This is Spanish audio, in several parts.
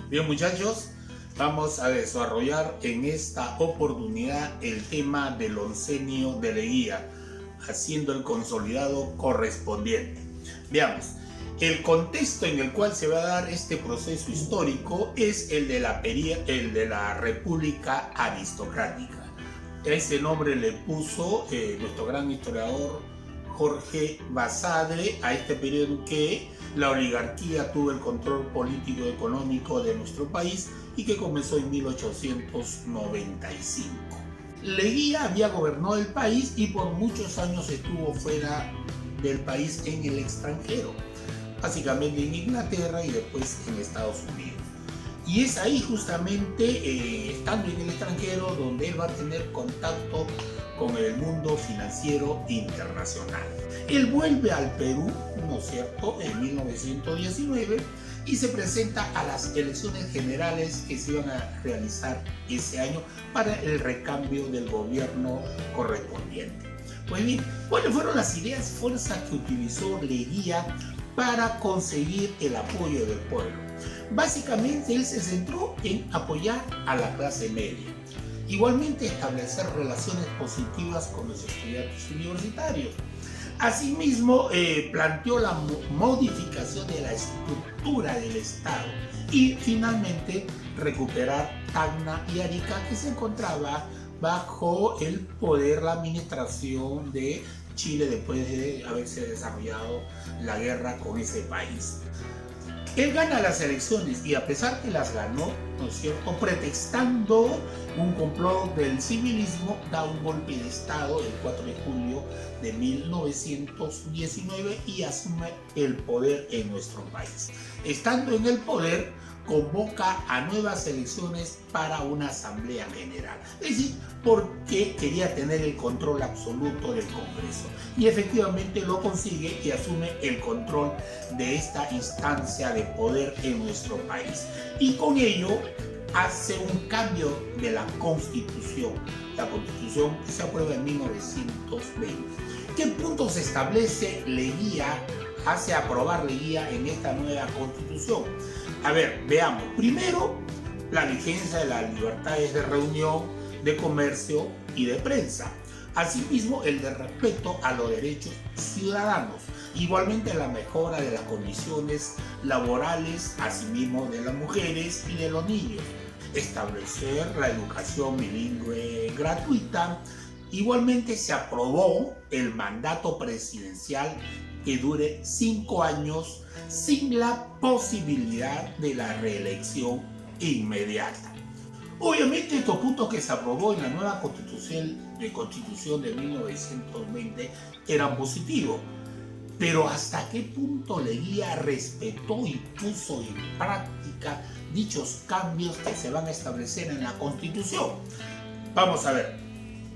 Bien, muchachos, vamos a desarrollar en esta oportunidad el tema del oncenio de Leguía, haciendo el consolidado correspondiente. Veamos, el contexto en el cual se va a dar este proceso histórico es el de la República Aristocrática. Ese nombre le puso nuestro gran historiador Jorge Basadre a este periodo en que la oligarquía tuvo el control político y económico de nuestro país y que comenzó en 1895. Leguía había gobernado el país y por muchos años estuvo fuera del país en el extranjero, básicamente en Inglaterra y después en Estados Unidos. Y es ahí justamente, estando en el extranjero, donde él va a tener contacto con el mundo financiero internacional. Él vuelve al Perú, ¿no es cierto?, en 1919 y se presenta a las elecciones generales que se iban a realizar ese año para el recambio del gobierno correspondiente. Pues bien, ¿cuáles fueron las ideas fuerzas que utilizó Leguía para conseguir el apoyo del pueblo? Básicamente él se centró en apoyar a la clase media. Igualmente establecer relaciones positivas con los estudiantes universitarios. Asimismo, planteó la modificación de la estructura del Estado y finalmente recuperar Tacna y Arica, que se encontraba bajo el poder, la administración de Chile después de haberse desarrollado la guerra con ese país. Él gana las elecciones y a pesar que las ganó, ¿no es cierto?, pretextando un complot del civilismo, da un golpe de Estado el 4 de julio de 1919 y asume el poder en nuestro país. Estando en el poder, convoca a nuevas elecciones para una asamblea general, es decir, porque quería tener el control absoluto del Congreso y efectivamente lo consigue y asume el control de esta instancia de poder en nuestro país y con ello hace un cambio de la Constitución, la Constitución que se aprueba en 1920. ¿Qué puntos establece Leguía, hace aprobar Leguía en esta nueva Constitución? A ver, veamos. Primero, la vigencia de las libertades de reunión, de comercio y de prensa. Asimismo, el de respeto a los derechos ciudadanos. Igualmente, la mejora de las condiciones laborales, asimismo de las mujeres y de los niños. Establecer la educación bilingüe gratuita. Igualmente, se aprobó el mandato presidencial que dure 5 años sin la posibilidad de la reelección inmediata. Obviamente estos puntos que se aprobó en la nueva Constitución de 1920 eran positivos, pero ¿hasta qué punto Leguía respetó y puso en práctica dichos cambios que se van a establecer en la Constitución? Vamos a ver,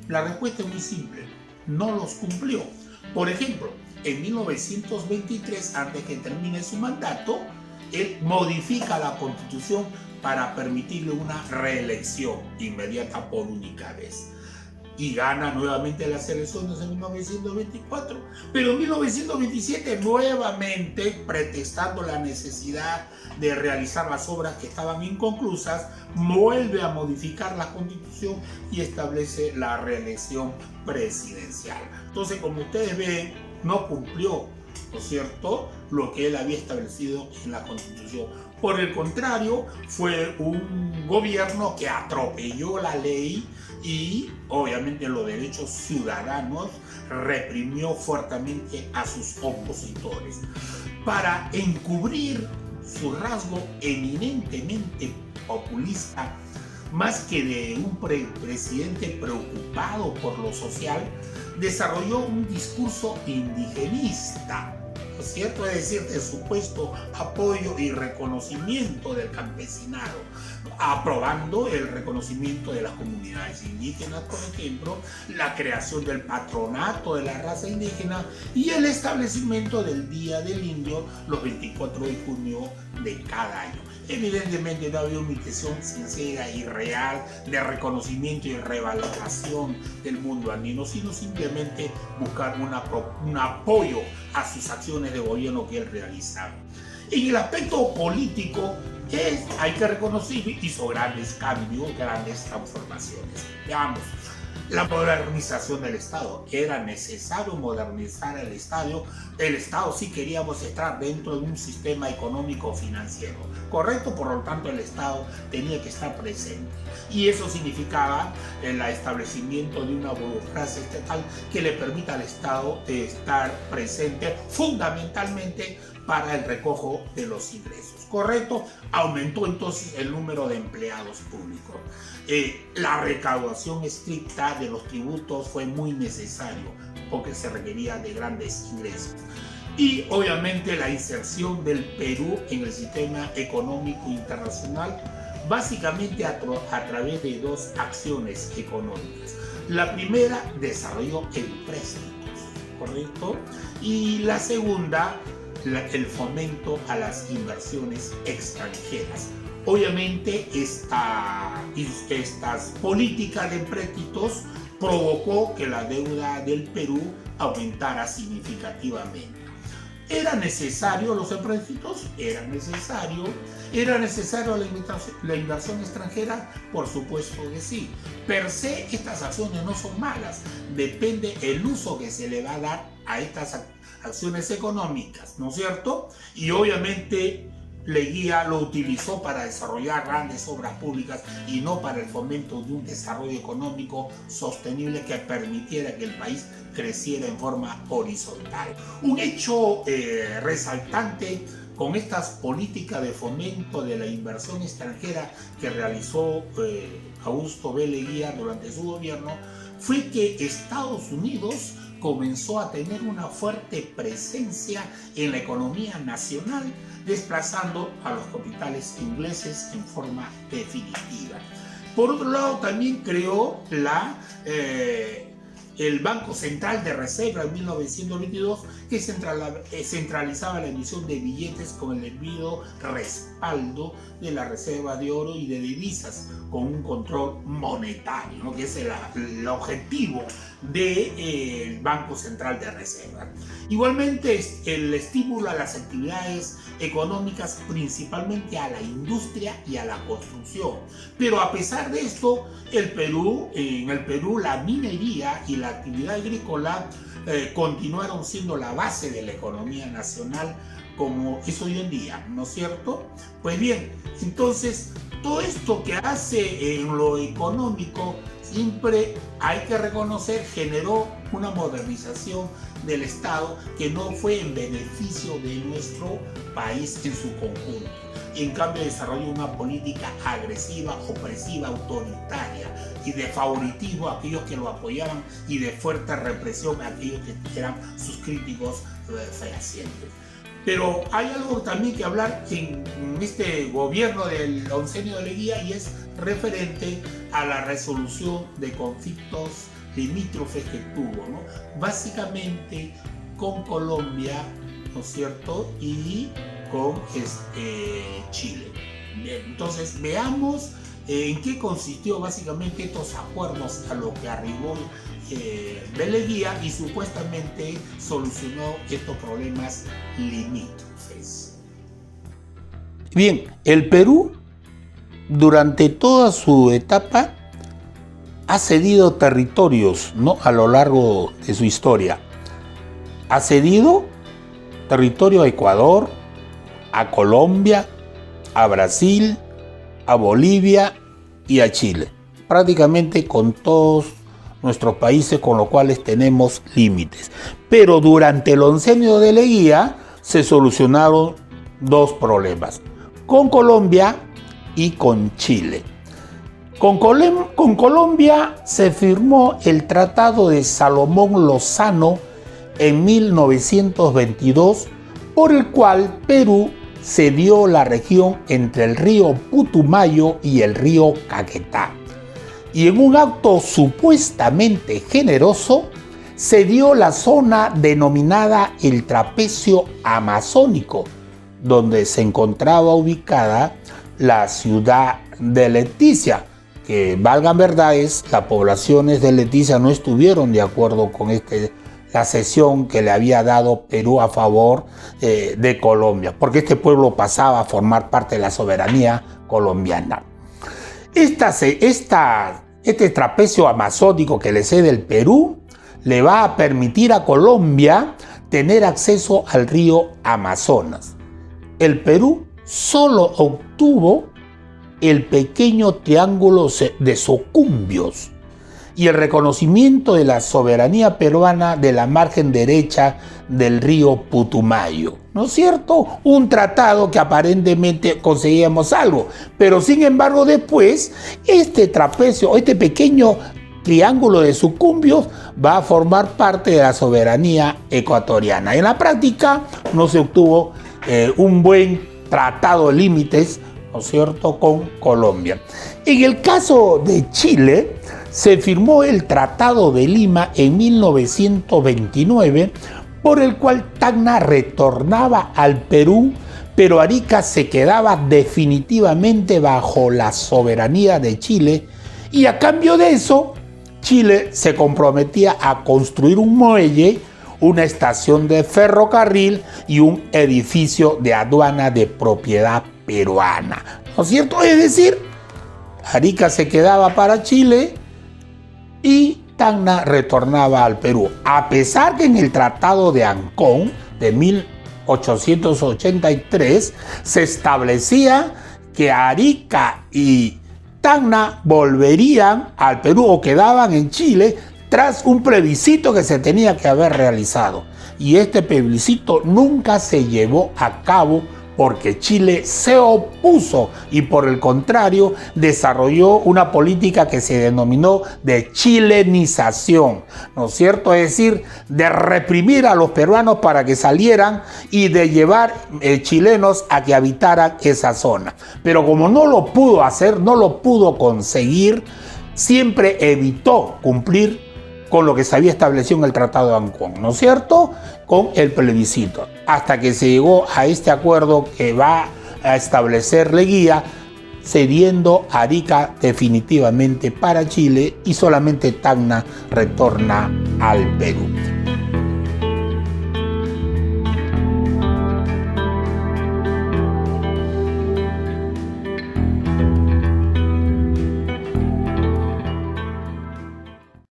la respuesta es muy simple, no los cumplió. Por ejemplo, en 1923, antes que termine su mandato, él modifica la Constitución para permitirle una reelección inmediata por única vez. Y gana nuevamente las elecciones en 1924. Pero en 1927, nuevamente, pretextando la necesidad de realizar las obras que estaban inconclusas, vuelve a modificar la Constitución y establece la reelección presidencial. Entonces, como ustedes ven, no cumplió, ¿no es cierto?, lo que él había establecido en la Constitución. Por el contrario, fue un gobierno que atropelló la ley y, obviamente, los derechos ciudadanos, reprimió fuertemente a sus opositores. Para encubrir su rasgo eminentemente populista, más que de un presidente preocupado por lo social, desarrolló un discurso indigenista, ¿no es cierto? Es decir, de supuesto apoyo y reconocimiento del campesinado. aprobando el reconocimiento de las comunidades indígenas, por ejemplo, la creación del patronato de la raza indígena y el establecimiento del Día del Indio los 24 de junio de cada año. Evidentemente no había una intención sincera y real de reconocimiento y revalorización del mundo andino, sino simplemente buscar un apoyo a sus acciones de gobierno que él realizaba. En el aspecto político, hay que reconocer, hizo grandes cambios, grandes transformaciones. Veamos, la modernización del Estado. Era necesario modernizar el Estado si queríamos estar dentro de un sistema económico financiero. Correcto, por lo tanto el Estado tenía que estar presente. Y eso significaba el establecimiento de una burocracia estatal que le permita al Estado estar presente fundamentalmente para el recojo de los ingresos. Correcto, aumentó entonces el número de empleados públicos. La recaudación estricta de los tributos fue muy necesario porque se requería de grandes ingresos. Y obviamente la inserción del Perú en el sistema económico internacional, básicamente a través de dos acciones económicas. La primera, desarrollo en préstamos, ¿correcto? Y la segunda, el fomento a las inversiones extranjeras. Obviamente estas políticas de empréstitos provocó que la deuda del Perú aumentara significativamente. ¿Era necesario los empréstitos? Era necesario la inversión extranjera, por supuesto que sí. Per se estas acciones no son malas, depende el uso que se le va a dar a estas acciones económicas, ¿no es cierto? Y obviamente Leguía lo utilizó para desarrollar grandes obras públicas y no para el fomento de un desarrollo económico sostenible que permitiera que el país creciera en forma horizontal. Un hecho resaltante con estas políticas de fomento de la inversión extranjera que realizó Augusto B. Leguía durante su gobierno fue que Estados Unidos comenzó a tener una fuerte presencia en la economía nacional, desplazando a los capitales ingleses en forma definitiva. Por otro lado, también creó el Banco Central de Reserva en 1922, que centralizaba la emisión de billetes con el debido respaldo de la reserva de oro y de divisas, con un control monetario, ¿no? Que es el objetivo del Banco Central de Reserva. Igualmente, el estímulo a las actividades económicas, principalmente a la industria y a la construcción. Pero a pesar de esto, en el Perú la minería y la actividad agrícola continuaron siendo la base de la economía nacional, como es hoy en día, ¿no es cierto? Pues bien, entonces todo esto que hace en lo económico, siempre hay que reconocer, generó una modernización del Estado que no fue en beneficio de nuestro país en su conjunto. En cambio, desarrolló una política agresiva, opresiva, autoritaria y de favoritismo a aquellos que lo apoyaban y de fuerte represión a aquellos que eran sus críticos fehacientes. Pero hay algo también que hablar en este gobierno del oncenio de Leguía, y es referente a la resolución de conflictos limítrofes que tuvo, ¿no? Básicamente con Colombia, ¿no es cierto? Y con Chile. Bien, entonces veamos en qué consistió básicamente estos acuerdos a los que arribó Leguía y supuestamente solucionó estos problemas limítrofes. Bien, el Perú durante toda su etapa ha cedido territorios, ¿no? A lo largo de su historia. Ha cedido territorio a Ecuador, a Colombia, a Brasil, a Bolivia y a Chile. Prácticamente con todos nuestros países con los cuales tenemos límites. Pero durante el oncenio de Leguía se solucionaron dos problemas, con Colombia y con Chile. Con Colombia se firmó el Tratado de Salomón Lozano en 1922, por el cual Perú se dio la región entre el río Putumayo y el río Caquetá. Y en un acto supuestamente generoso, se dio la zona denominada el Trapecio Amazónico, donde se encontraba ubicada la ciudad de Leticia, que valgan verdades, las poblaciones de Leticia no estuvieron de acuerdo con la cesión que le había dado Perú a favor de Colombia, porque este pueblo pasaba a formar parte de la soberanía colombiana. Este trapecio amazónico que le cede el Perú le va a permitir a Colombia tener acceso al río Amazonas. El Perú solo obtuvo el pequeño triángulo de Socumbios y el reconocimiento de la soberanía peruana de la margen derecha del río Putumayo, ¿no es cierto? Un tratado que aparentemente conseguíamos algo, pero sin embargo después este trapecio, este pequeño triángulo de Sucumbios va a formar parte de la soberanía ecuatoriana. En la práctica no se obtuvo un buen tratado de límites, ¿no es cierto?, con Colombia. En el caso de Chile, se firmó el Tratado de Lima en 1929, por el cual Tacna retornaba al Perú, pero Arica se quedaba definitivamente bajo la soberanía de Chile, y a cambio de eso, Chile se comprometía a construir un muelle, una estación de ferrocarril y un edificio de aduana de propiedad peruana, ¿no es cierto? Es decir, Arica se quedaba para Chile y Tacna retornaba al Perú, a pesar que en el Tratado de Ancón de 1883 se establecía que Arica y Tacna volverían al Perú o quedaban en Chile tras un plebiscito que se tenía que haber realizado. Y este plebiscito nunca se llevó a cabo porque Chile se opuso y por el contrario desarrolló una política que se denominó de chilenización, ¿no es cierto? Es decir, de reprimir a los peruanos para que salieran y de llevar chilenos a que habitaran esa zona. Pero como no lo pudo hacer, no lo pudo conseguir, siempre evitó cumplir con lo que se había establecido en el Tratado de Ancón, ¿no es cierto?, con el plebiscito, hasta que se llegó a este acuerdo que va a establecer Leguía, cediendo Arica definitivamente para Chile y solamente Tacna retorna al Perú.